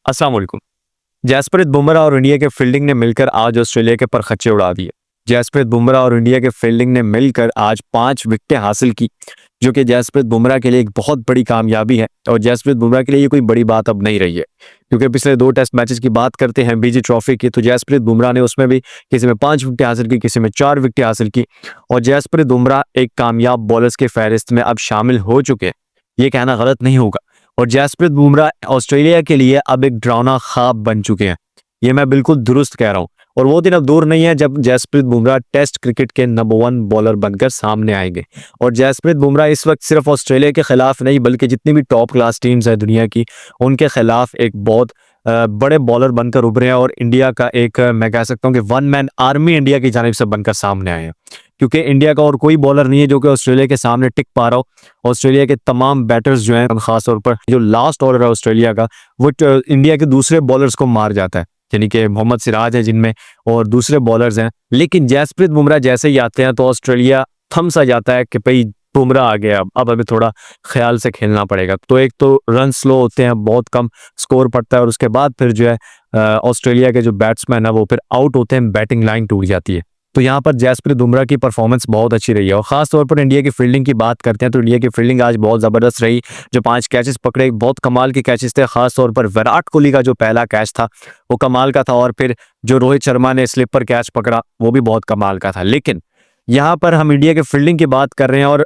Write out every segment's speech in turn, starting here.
अस्सलाम वालेकुम। जसप्रीत बुमराह और इंडिया के फील्डिंग ने मिलकर आज ऑस्ट्रेलिया के परखच्चे उड़ा दिए। जसप्रीत बुमराह और इंडिया के फील्डिंग ने मिलकर आज 5 विकेटें हासिल की, जो कि जसप्रीत बुमराह के लिए एक बहुत बड़ी कामयाबी है और जसप्रीत बुमराह के लिए ये कोई बड़ी बात अब नहीं रही है, क्योंकि पिछले 2 टेस्ट मैचेस की बात करते हैं बीजी ट्रॉफी की, तो जसप्रीत बुमराह ने उसमें भी किसी में 5 विकेटें हासिल की, किसी में 4 विकेटें हासिल की और जसप्रीत बुमराह एक कामयाब बॉलर्स की फहरिस्त में अब शामिल हो चुके हैं। ये कहना गलत नहीं होगा और जसप्रीत बुमराह ऑस्ट्रेलिया के लिए अब एक डरावना ख्वाब बन चुके हैं। ये मैं बिल्कुल दुरुस्त कह रहा हूँ और वो दिन अब दूर नहीं है जब जसप्रीत बुमराह टेस्ट क्रिकेट के नंबर 1 बॉलर बनकर सामने आएंगे। और जसप्रीत बुमराह इस वक्त सिर्फ ऑस्ट्रेलिया के खिलाफ नहीं बल्कि जितनी भी टॉप क्लास टीम्स है दुनिया की, उनके खिलाफ एक बहुत बड़े बॉलर बनकर उभरे हैं और इंडिया का एक मैं कह सकता हूँ कि 1 मैन आर्मी इंडिया की जानिब से बनकर सामने आए हैं, क्योंकि इंडिया का और कोई बॉलर नहीं है जो कि ऑस्ट्रेलिया के सामने टिक पा रहा हो। ऑस्ट्रेलिया के तमाम बैटर्स जो हैं, खासतौर पर जो लास्ट ऑर्डर है ऑस्ट्रेलिया का, वो इंडिया के दूसरे बॉलर्स को मार जाता है, यानी कि मोहम्मद सिराज है जिनमें और दूसरे बॉलर्स हैं। लेकिन जसप्रीत बुमराह जैसे ही आते हैं तो ऑस्ट्रेलिया थम सा जाता है कि भाई बुमराह आ गया, अब हमें थोड़ा ख्याल से खेलना पड़ेगा। तो एक तो रन स्लो होते हैं, बहुत कम स्कोर पड़ता है और उसके बाद फिर जो है ऑस्ट्रेलिया के जो बैट्समैन है वो फिर आउट होते हैं, बैटिंग लाइन टूट जाती है। तो यहाँ पर जसप्रीत बुमराह की परफॉर्मेंस बहुत अच्छी रही है और खास तौर पर इंडिया की फील्डिंग की बात करते हैं तो इंडिया की फील्डिंग आज बहुत ज़बरदस्त रही। जो 5 कैचेस पकड़े बहुत कमाल के कैचेस थे, खास तौर पर विराट कोहली का जो पहला कैच था वो कमाल का था और फिर जो रोहित शर्मा ने स्लिपर कैच पकड़ा वो भी बहुत कमाल का था। लेकिन यहाँ पर हम इंडिया के फील्डिंग की बात कर रहे हैं और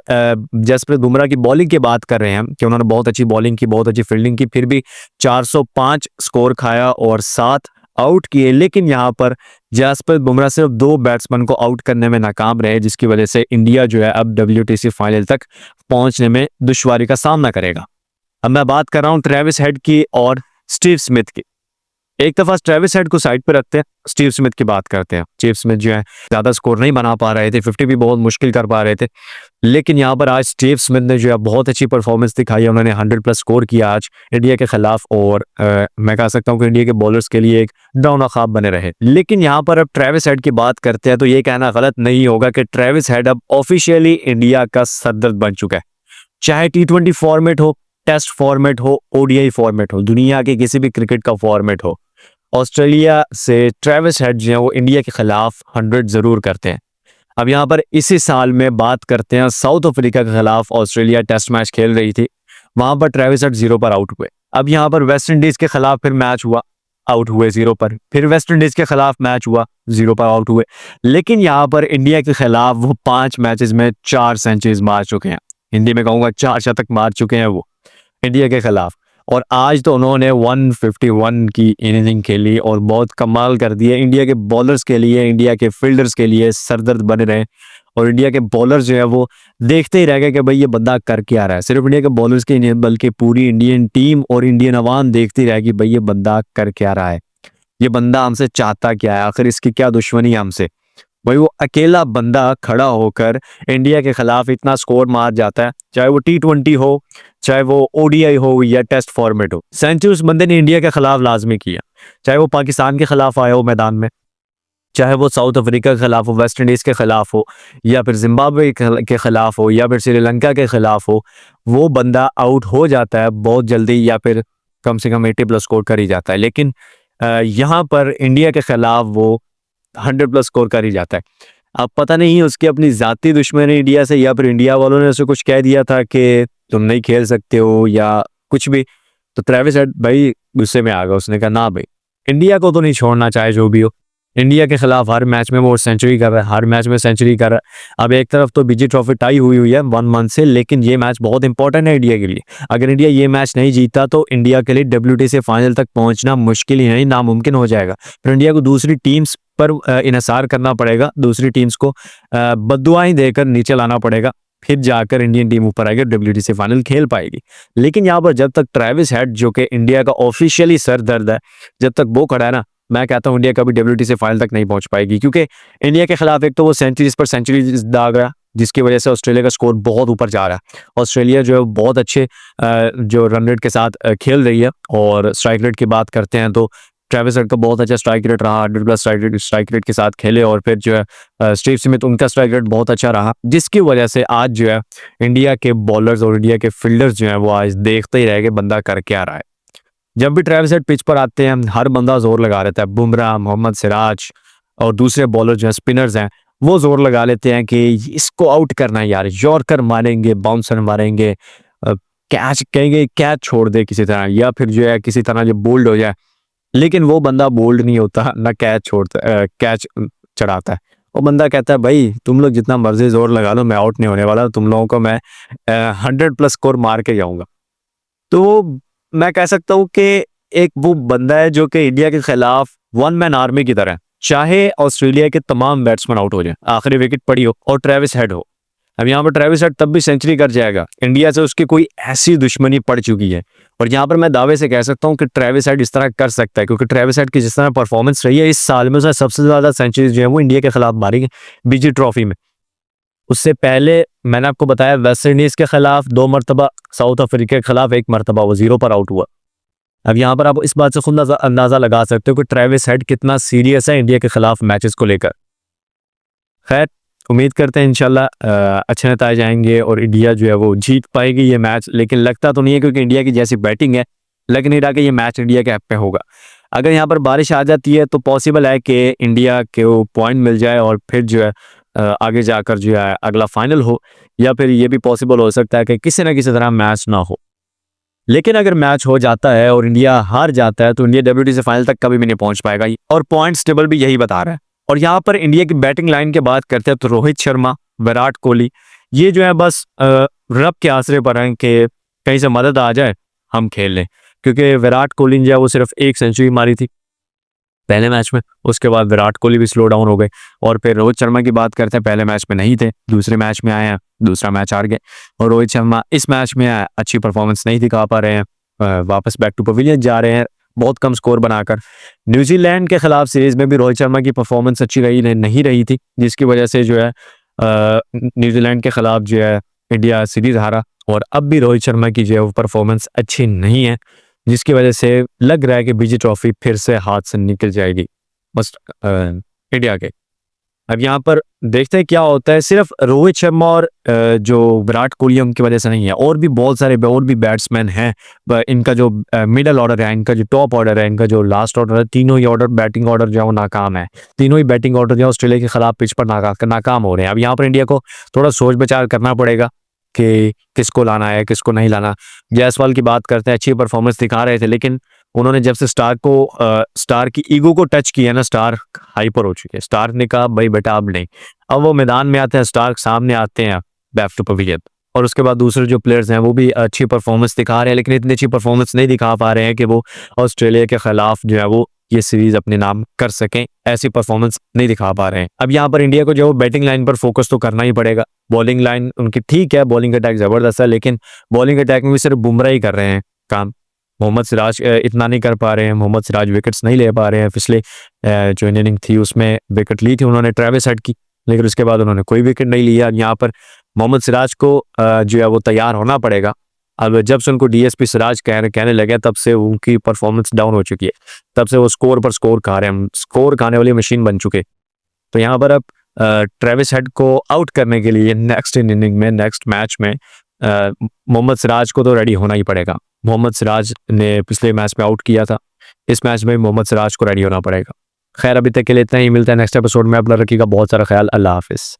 जसप्रीत बुमराह की बॉलिंग की बात कर रहे हैं कि उन्होंने बहुत अच्छी बॉलिंग की, बहुत अच्छी फील्डिंग की, फिर भी 405 स्कोर खाया और 7 आउट किए। लेकिन यहाँ पर जसप्रीत बुमराह सिर्फ 2 बैट्समैन को आउट करने में नाकाम रहे, जिसकी वजह से इंडिया जो है अब WTC फाइनल तक पहुंचने में दुश्वारी का सामना करेगा। अब मैं बात कर रहा हूं ट्रेविस हेड की और स्टीव स्मिथ की। एक दफा ट्रेविस हेड को साइड पे रखते हैं, स्टीव स्मिथ की बात करते हैं। स्टीव स्मिथ जो है ज्यादा स्कोर नहीं बना पा रहे थे, 50 भी बहुत मुश्किल कर पा रहे थे, लेकिन यहाँ पर आज स्टीव स्मिथ ने जो है बहुत अच्छी परफॉर्मेंस दिखाई है। उन्होंने 100+ स्कोर किया आज इंडिया के खिलाफ और मैं कह सकता हूँ कि इंडिया के बॉलर्स के लिए एक डरावना ख्वाब बने रहे। लेकिन यहाँ पर अब ट्रेविस हेड की बात करते हैं तो ये कहना गलत नहीं होगा कि ट्रेविस हेड अब ऑफिशियली इंडिया का सरदर्द बन चुका है। चाहे T20 फॉर्मेट हो, टेस्ट फॉर्मेट हो, ODI फॉर्मेट हो, दुनिया के किसी भी क्रिकेट का फॉर्मेट हो, ऑस्ट्रेलिया से ट्रेविस हेड जो है वो इंडिया के खिलाफ 100 जरूर करते हैं। अब यहाँ पर इसी साल में बात करते हैं साउथ अफ्रीका के खिलाफ ऑस्ट्रेलिया टेस्ट मैच खेल रही थी, वहां पर ट्रेविस हेड 0 पर आउट हुए। अब यहाँ पर वेस्ट इंडीज के खिलाफ फिर मैच हुआ, आउट हुए 0 पर, फिर वेस्ट इंडीज के खिलाफ मैच हुआ, 0 पर आउट हुए। लेकिन यहाँ पर इंडिया के खिलाफ वो 5 मैचेस में 4 सेंचुरीज मार चुके हैं, हिंदी में कहूंगा 4 शतक मार चुके हैं वो इंडिया के खिलाफ। और आज तो उन्होंने 151 की इनिंग खेली और बहुत कमाल कर दिए। इंडिया के बॉलर्स के लिए, इंडिया के फील्डर्स के लिए सरदर्द बने रहे और इंडिया के बॉलर्स जो है वो देखते ही रह गए कि भाई ये बंदा कर क्या रहा है। सिर्फ इंडिया के बॉलर्स के नहीं बल्कि पूरी इंडियन टीम और इंडियन अवाम देखती रह गई भाई ये बंदा कर क्या रहा है, ये बंदा हमसे चाहता क्या है, आखिर इसकी क्या दुश्मनी है हमसे। भाई वो अकेला बंदा खड़ा होकर इंडिया के खिलाफ इतना स्कोर मार जाता है, चाहे वो T20 हो, चाहे वो ODI हो या टेस्ट फॉर्मेट हो। सेंचुरी उस बंदे ने इंडिया के खिलाफ लाजमी किया, चाहे वो पाकिस्तान के खिलाफ आया हो मैदान में, चाहे वो साउथ अफ्रीका के खिलाफ हो, वेस्ट इंडीज के खिलाफ हो, या फिर जिम्बाब्वे के खिलाफ हो, या फिर श्रीलंका के खिलाफ हो, वो बंदा आउट हो जाता है बहुत जल्दी या फिर कम से कम 80+ स्कोर कर ही जाता है। लेकिन यहाँ पर इंडिया के खिलाफ वो 100+ स्कोर कर ही जाता है। अब पता नहीं उसकी अपनी जाती दुश्मनी इंडिया से या फिर इंडिया वालों ने उसे कुछ कह दिया था कि तुम नहीं खेल सकते हो या कुछ भी, तो ट्रेविस हेड भाई गुस्से में आ गया। उसने कहा ना भाई, इंडिया को तो नहीं छोड़ना, चाहे जो भी हो। इंडिया के खिलाफ हर मैच में वो सेंचुरी कर रहा है, हर मैच में सेंचुरी कर रहा है। अब एक तरफ तो बीजी ट्रॉफी टाई हुई है 1 मंथ से, लेकिन ये मैच बहुत इंपॉर्टेंट है इंडिया के लिए। अगर इंडिया ये मैच नहीं जीता तो इंडिया के लिए WTC फाइनल तक पहुंचना मुश्किल ही नहीं, नामुमकिन हो जाएगा। फिर इंडिया को दूसरी टीम्स पर इन्हिसार करना पड़ेगा, दूसरी टीम्स को बद्दुआएं देकर नीचे लाना पड़ेगा, फिर जाकर इंडियन टीम ऊपर आएगी, WTC फाइनल खेल पाएगी। लेकिन यहाँ पर जब तक ट्रेविस हेड जो कि इंडिया का ऑफिशियली सरदर्द है, जब तक वो खड़ा है ना, मैं कहता हूँ इंडिया कभी WTC फाइनल तक नहीं पहुंच पाएगी, क्योंकि इंडिया के खिलाफ एक तो वो सेंचुरीज पर सेंचुरीज दाग रहा है, जिसकी वजह से ऑस्ट्रेलिया का स्कोर बहुत ऊपर जा रहा है। ऑस्ट्रेलिया जो है बहुत अच्छे जो रन रेट के साथ खेल रही है और स्ट्राइक रेट की बात करते हैं तो ट्रेविस हेड का बहुत अच्छा स्ट्राइक रेट रहा, 100+ स्ट्राइक रेट के साथ खेले और फिर जो है स्टीव स्मिथ उनका स्ट्राइक रेट बहुत अच्छा रहा, जिसकी वजह से आज जो है इंडिया के बॉलर्स और इंडिया के फील्डर्स जो हैं वो आज देखते ही रह गए बंदा कर क्या रहा है। जब भी ट्रेविस हेड पिच पर आते हैं हर बंदा जोर लगा रहता है, बुमराह, मोहम्मद सिराज और दूसरे बॉलर जो है स्पिनर्स हैं वो जोर लगा लेते हैं कि इसको आउट करना है यार, यॉर्कर मारेंगे, बाउंसर मारेंगे, कैच कहेंगे, कैच छोड़ दे किसी तरह, या फिर जो है किसी तरह जो बोल्ड हो जाए। लेकिन वो बंदा बोल्ड नहीं होता, ना कैच छोड़ता, कैच चढ़ाता है। वो बंदा कहता है भाई तुम लोग जितना मर्जी जोर लगा लो, मैं आउट नहीं होने वाला, तुम लोगों को मैं 100+ स्कोर मार के जाऊंगा। तो मैं कह सकता हूँ कि एक वो बंदा है जो कि इंडिया के खिलाफ वन मैन आर्मी की तरह है। चाहे ऑस्ट्रेलिया के तमाम बैट्समैन आउट हो जाए, आखिरी विकेट पड़ी हो और ट्रेविस हेड हो, अब यहाँ पर ट्रेविस हेड तब भी सेंचुरी कर जाएगा, इंडिया से उसकी कोई ऐसी दुश्मनी पड़ चुकी है। और यहाँ पर मैं दावे से कह सकता हूँ कि ट्रेविस हेड इस तरह कर सकता है, क्योंकि ट्रेविस हेड की जिस तरह परफॉर्मेंस रही है इस साल में, उसने सबसे ज्यादा सेंचुरीज जो है वो इंडिया के खिलाफ मारी है बीजी ट्रॉफी में। उससे पहले मैंने आपको बताया वेस्ट इंडीज के खिलाफ 2 मरतबा, साउथ अफ्रीका के खिलाफ 1 मरतबा वो 0 पर आउट हुआ। अब यहाँ पर आप इस बात से खुद अंदाजा लगा सकते हो कि ट्रेविस हेड कितना सीरियस है इंडिया के खिलाफ मैचेस को लेकर। खैर, उम्मीद करते हैं इंशाल्लाह अच्छे नतीजे आएंगे और इंडिया जो है वो जीत पाएगी ये मैच, लेकिन लगता तो नहीं है क्योंकि इंडिया की जैसी बैटिंग है, लग नहीं रहा कि ये मैच इंडिया के हक पे होगा। अगर यहाँ पर बारिश आ जाती है तो पॉसिबल है कि इंडिया को पॉइंट मिल जाए और फिर जो है आगे जाकर जो है अगला फाइनल हो, या फिर ये भी पॉसिबल हो सकता है कि किसी ना किसी तरह मैच ना हो। लेकिन अगर मैच हो जाता है और इंडिया हार जाता है तो इंडिया WTC फाइनल तक कभी भी नहीं पहुंच पाएगा, और पॉइंट्स टेबल भी यही बता रहा है। और यहाँ पर इंडिया की बैटिंग लाइन की बात करते हैं तो रोहित शर्मा, विराट कोहली, ये जो है बस रब के आसरे पर हैं कि कहीं से मदद आ जाए हम खेल लें, क्योंकि विराट कोहली ने जो है वो सिर्फ 1 सेंचुरी मारी थी पहले मैच में, उसके बाद विराट कोहली भी स्लो डाउन हो गए। और फिर रोहित शर्मा की बात करते हैं, पहले मैच में नहीं थे, दूसरे मैच में आए हैं, दूसरा मैच हार गए। और रोहित शर्मा इस मैच में अच्छी परफॉर्मेंस नहीं दिखा पा रहे हैं, वापस बैक टू पवेलियन जा रहे हैं बहुत कम स्कोर बनाकर। न्यूजीलैंड के खिलाफ सीरीज में भी रोहित शर्मा की परफॉर्मेंस अच्छी रही नहीं रही थी, जिसकी वजह से जो है न्यूजीलैंड के खिलाफ जो है इंडिया सीरीज हारा। और अब भी रोहित शर्मा की जो है वो परफॉर्मेंस अच्छी नहीं है, जिसकी वजह से लग रहा है कि बीजी ट्रॉफी फिर से हाथ से निकल जाएगी बस इंडिया के। अब यहाँ पर देखते हैं क्या होता है। सिर्फ रोहित शर्मा और जो विराट कोहली है उनकी वजह से नहीं है, और भी बहुत सारे और भी बैट्समैन हैं। इनका जो मिडल ऑर्डर है, इनका जो टॉप ऑर्डर है, इनका जो लास्ट ऑर्डर है, तीनों ही ऑर्डर बैटिंग ऑर्डर जो है वो नाकाम है। तीनों ही बैटिंग ऑर्डर जो है ऑस्ट्रेलिया के खिलाफ पिच पर नाकाम हो रहे हैं। अब यहाँ पर इंडिया को थोड़ा सोच विचार करना पड़ेगा कि किसको लाना है किसको नहीं लाना। जायसवाल की बात करते हैं, अच्छी परफॉर्मेंस दिखा रहे थे, लेकिन उन्होंने जब से स्टार की ईगो को टच किया ना, स्टार हाइपर हो चुके हैं। स्टार ने कहा भाई बेटा अब नहीं, अब वो मैदान में आते हैं, स्टार सामने आते हैं बैक टू पवेलियन। और उसके बाद दूसरे जो प्लेयर्स हैं वो भी अच्छी परफॉर्मेंस दिखा रहे हैं, लेकिन इतनी अच्छी परफॉर्मेंस नहीं दिखा पा रहे हैं कि वो ऑस्ट्रेलिया के खिलाफ जो है वो ये सीरीज अपने नाम कर सकें। ऐसी परफॉर्मेंस नहीं दिखा पा रहे हैं। अब यहाँ पर इंडिया को जो बैटिंग लाइन पर फोकस तो करना ही पड़ेगा। बॉलिंग लाइन उनकी ठीक है, बॉलिंग अटैक जबरदस्त है, लेकिन बॉलिंग अटैक में भी सिर्फ बुमराह ही कर रहे हैं काम। मोहम्मद सिराज इतना नहीं कर पा रहे हैं। मोहम्मद सिराज विकेट्स नहीं ले पा रहे हैं। पिछले जो इनिंग थी उसमें विकेट ली थी उन्होंने ट्रेविस हेड की, लेकिन उसके बाद उन्होंने कोई विकेट नहीं लिया। यहाँ पर मोहम्मद सिराज को जो है वो तैयार होना पड़ेगा। अब जब से उनको DSP सिराज कहने लगे तब से उनकी परफॉर्मेंस डाउन हो चुकी है, तब से वो स्कोर पर स्कोर खा रहे हैं, स्कोर खाने वाली मशीन बन चुके। तो यहाँ पर अब ट्रेविस हेड को आउट करने के लिए नेक्स्ट इनिंग में, नेक्स्ट मैच में मोहम्मद सिराज को तो रेडी होना ही पड़ेगा। मोहम्मद सिराज ने पिछले मैच में आउट किया था, इस मैच में मोहम्मद सिराज को रेडी होना पड़ेगा। खैर अभी तक के लिए इतना ही, मिलता है नेक्स्ट एपिसोड में। अपना रखिएगा बहुत सारा ख्याल। अल्लाह हाफिज़।